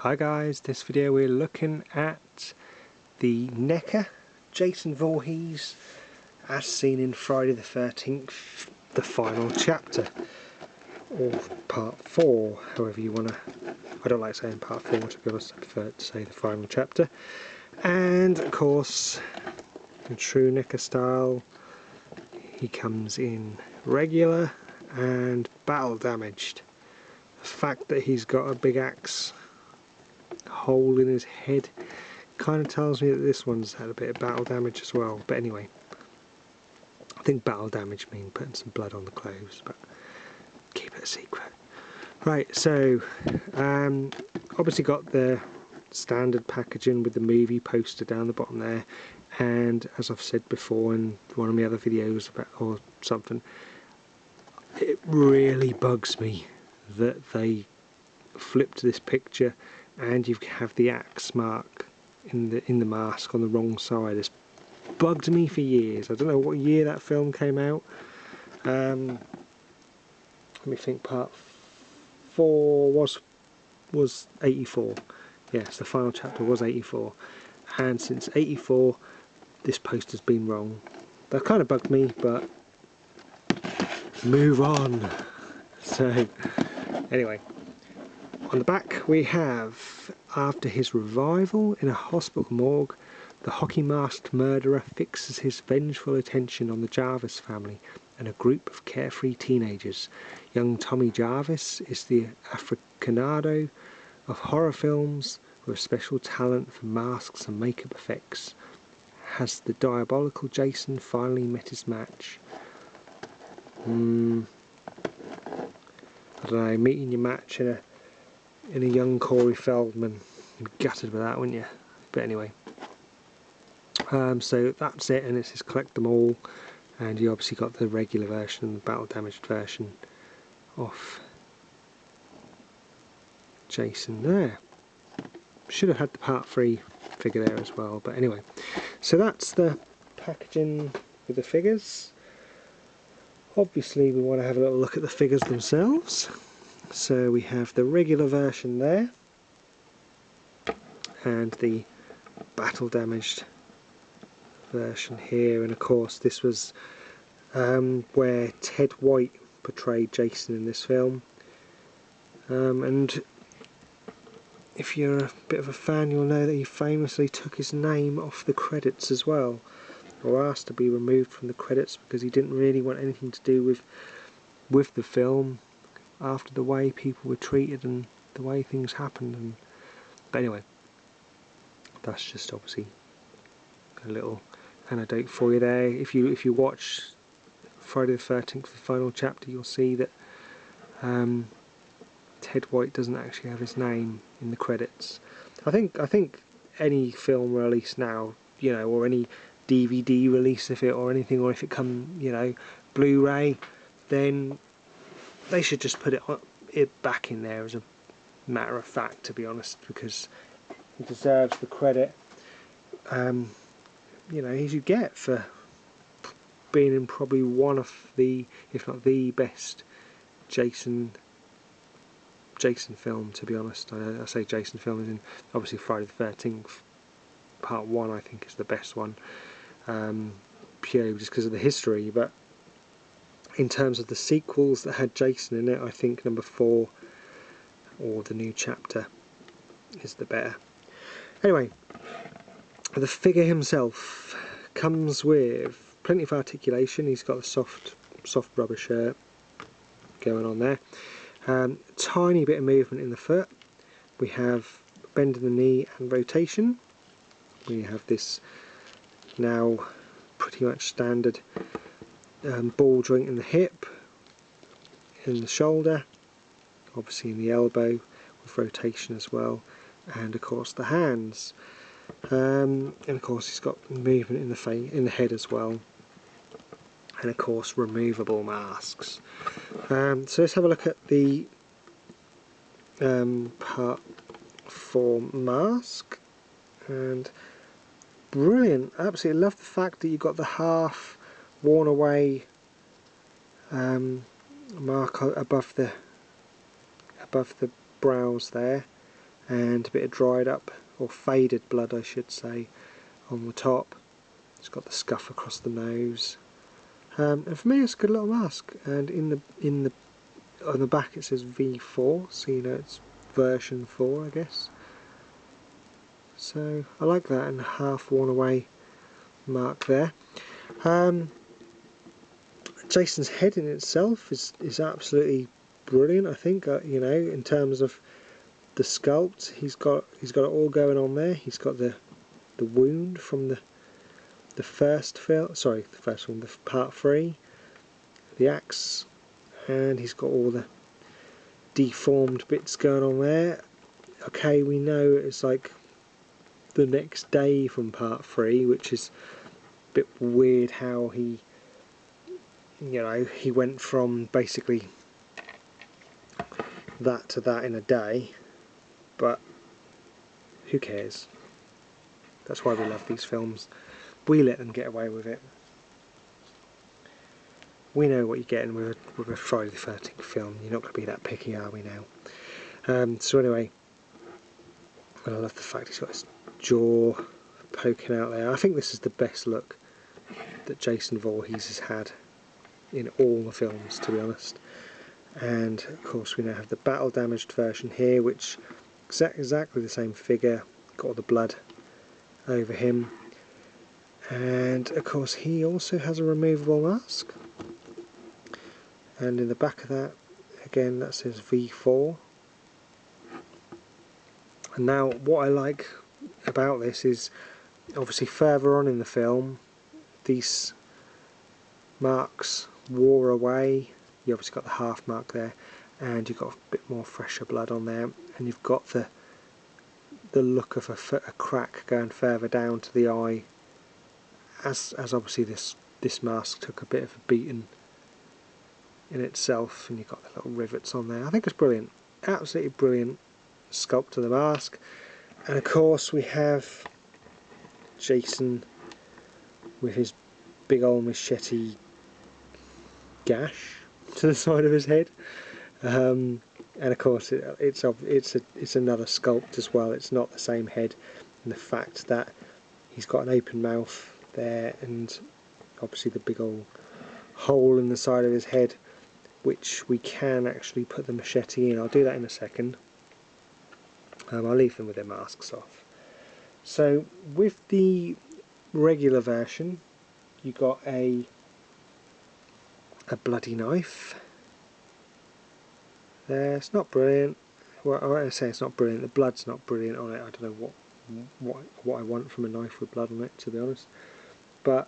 Hi guys, this video we're looking at the Neca, Jason Voorhees, as seen in Friday the 13th, the final chapter, or part 4, however you want to. I don't like saying part 4 to be honest, I prefer to say the final chapter. And of course, in true Neca style, he comes in regular and battle damaged. The fact that he's got a big axe hole in his head kind of tells me that this one's had a bit of battle damage as well, but anyway, I think battle damage means putting some blood on the clothes, but keep it a secret. Right, so obviously got the standard packaging with the movie poster down the bottom there, and as I've said before in one of my other videos about or something, it really bugs me that they flipped this picture and you have the axe mark in the mask on the wrong side. It's bugged me for years. I don't know what year that film came out. Let me think. Part 4 was 84. Yes, the final chapter was 84, and since 84 this poster's been wrong. That kind of bugged me, but move on. So anyway, on the back we have, after his revival in a hospital morgue, the hockey-masked murderer fixes his vengeful attention on the Jarvis family and a group of carefree teenagers. Young Tommy Jarvis is the aficionado of horror films with a special talent for masks and makeup effects. Has the diabolical Jason finally met his match? I don't know, meeting your match in a young Corey Feldman. You'd be gutted with that, wouldn't you? But anyway, so that's it, and it's his collect them all, and you obviously got the regular version and the battle damaged version of Jason there. Should have had the part 3 figure there as well, but anyway, so that's the packaging with the figures. Obviously we want to have a little look at the figures themselves. So we have the regular version there and the battle damaged version here, and of course this was where Ted White portrayed Jason in this film, and if you're a bit of a fan you'll know that he famously took his name off the credits as well, or asked to be removed from the credits because he didn't really want anything to do with the film after the way people were treated and the way things happened. But anyway, that's just obviously a little anecdote for you there. If you watch Friday the 13th, the final chapter, you'll see that Ted White doesn't actually have his name in the credits. I think any film release now, you know, or any DVD release of it or anything, or if it come, you know, Blu-ray, then they should just put it back in there as a matter of fact, to be honest, because he deserves the credit. You know, he should get for being in probably one of the, if not the best Jason film, to be honest. I say Jason film as in obviously Friday the 13th part 1 I think is the best one, purely just because of the history, but in terms of the sequels that had Jason in it, I think number 4 or the new chapter is the better. Anyway, the figure himself comes with plenty of articulation. He's got a soft rubber shirt going on there. Tiny bit of movement in the foot. We have bend in the knee and rotation. We have this now pretty much standard ball joint in the hip, in the shoulder, obviously in the elbow with rotation as well, and of course the hands, and of course he's got movement in the face, in the head as well, and of course removable masks. So let's have a look at the part 4 mask, and brilliant. Absolutely love the fact that you've got the half worn away mark above the brows there, and a bit of dried up, or faded blood I should say, on the top. It's got the scuff across the nose. And for me it's a good little mask, and on the back it says V4, so you know it's version 4 I guess. So I like that, and half worn away mark there. Jason's head in itself is absolutely brilliant, I think. You know, in terms of the sculpt, he's got it all going on there. He's got the wound from the first film, sorry, the first one, the part 3, the axe, and he's got all the deformed bits going on there. Okay, we know it's like the next day from part 3, which is a bit weird how he, you know, he went from basically that to that in a day, but who cares? That's why we love these films. We let them get away with it. We know what you're getting with a Friday the 13th film. You're not going to be that picky, are we now? So anyway, I love the fact he's got his jaw poking out there. I think this is the best look that Jason Voorhees has had in all the films, to be honest. And of course we now have the battle damaged version here, which exactly the same figure, got all the blood over him. And of course he also has a removable mask, and in the back of that again that says V4. And now what I like about this is obviously further on in the film these marks wore away. You obviously got the half mark there, and you've got a bit more fresher blood on there, and you've got the look of a crack going further down to the eye, as obviously this mask took a bit of a beating in itself, and you've got the little rivets on there. I think it's brilliant, absolutely brilliant sculpt of the mask. And of course we have Jason with his big old machete gash to the side of his head, and of course it's another sculpt as well. It's not the same head, and the fact that he's got an open mouth there, and obviously the big old hole in the side of his head, which we can actually put the machete in. I'll do that in a second. I'll leave them with their masks off. So with the regular version you got a bloody knife there. It's not brilliant. Well, I say it's not brilliant, the blood's not brilliant on it. I don't know what I want from a knife with blood on it, to be honest, but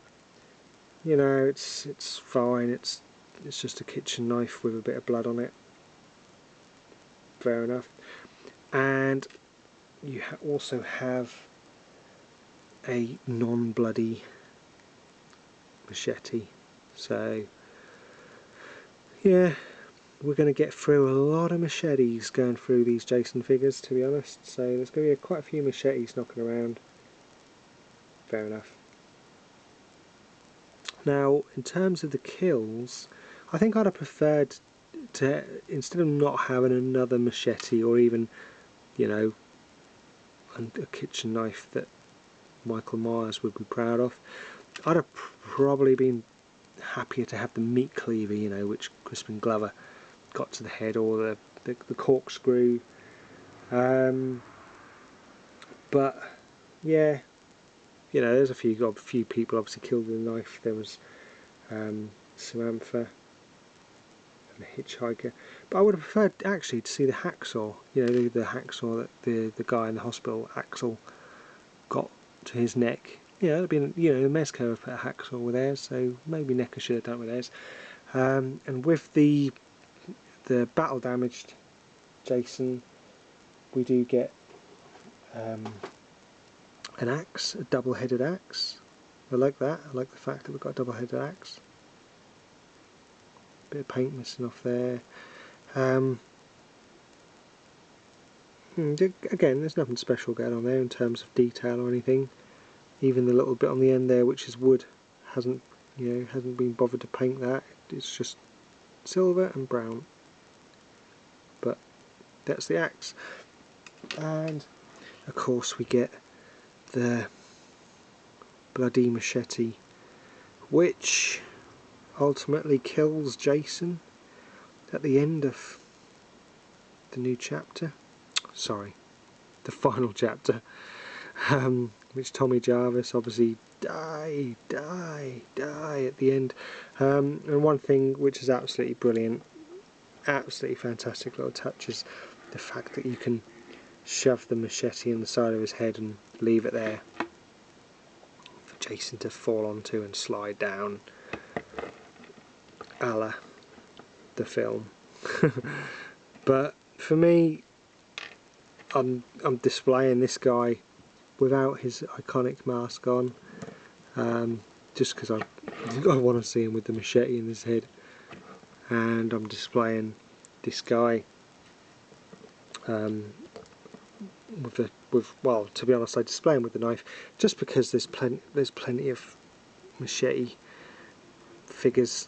you know, it's fine. It's just a kitchen knife with a bit of blood on it. Fair enough. And you also have a non-bloody machete. So yeah, we're going to get through a lot of machetes going through these Jason figures, to be honest. So there's going to be quite a few machetes knocking around. Fair enough. Now, in terms of the kills, I think I'd have preferred to, instead of not having another machete, or even, you know, a kitchen knife that Michael Myers would be proud of, I'd have probably been happier to have the meat cleaver, you know, which Crispin Glover got to the head, or the corkscrew. But yeah, you know, there's a few people obviously killed with a knife. There was Samantha and the hitchhiker, but I would have preferred actually to see the hacksaw. You know, the hacksaw that the guy in the hospital, Axel, got to his neck. Yeah, it'd been, you know, the Mezco have put a hacksaw with theirs, so maybe Neca should have done it with theirs. And with the battle damaged Jason, we do get an axe, a double-headed axe. I like that. I like the fact that we've got a double-headed axe. Bit of paint missing off there. Again, there's nothing special going on there in terms of detail or anything. Even the little bit on the end there, which is wood, hasn't been bothered to paint that. It's just silver and brown. But that's the axe. And of course we get the bloody machete, which ultimately kills Jason at the end of the new chapter. Sorry, the final chapter, which Tommy Jarvis obviously die at the end. And one thing which is absolutely brilliant, absolutely fantastic little touch, is the fact that you can shove the machete in the side of his head and leave it there for Jason to fall onto and slide down, a la the film. But for me, I'm displaying this guy without his iconic mask on, just because I want to see him with the machete in his head, and I'm displaying this guy well, to be honest, I display him with the knife just because there's plenty of machete figures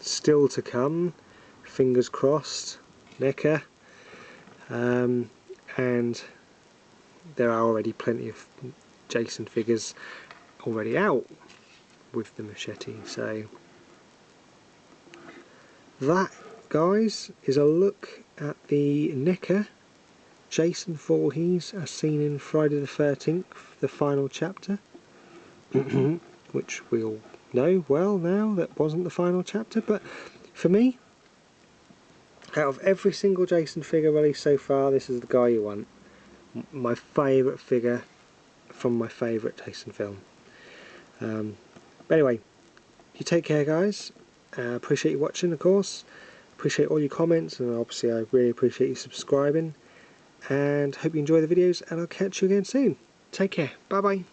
still to come, fingers crossed, Neca, and there are already plenty of Jason figures already out with the machete. So that, guys, is a look at the Neca Jason Voorhees as seen in Friday the 13th, the final chapter, which we all know well now that wasn't the final chapter. But for me, out of every single Jason figure released so far, this is the guy you want. My favourite figure from my favourite Jason film. But anyway, you take care, guys. Appreciate you watching, of course. Appreciate all your comments, and obviously I really appreciate you subscribing. And hope you enjoy the videos, and I'll catch you again soon. Take care. Bye bye.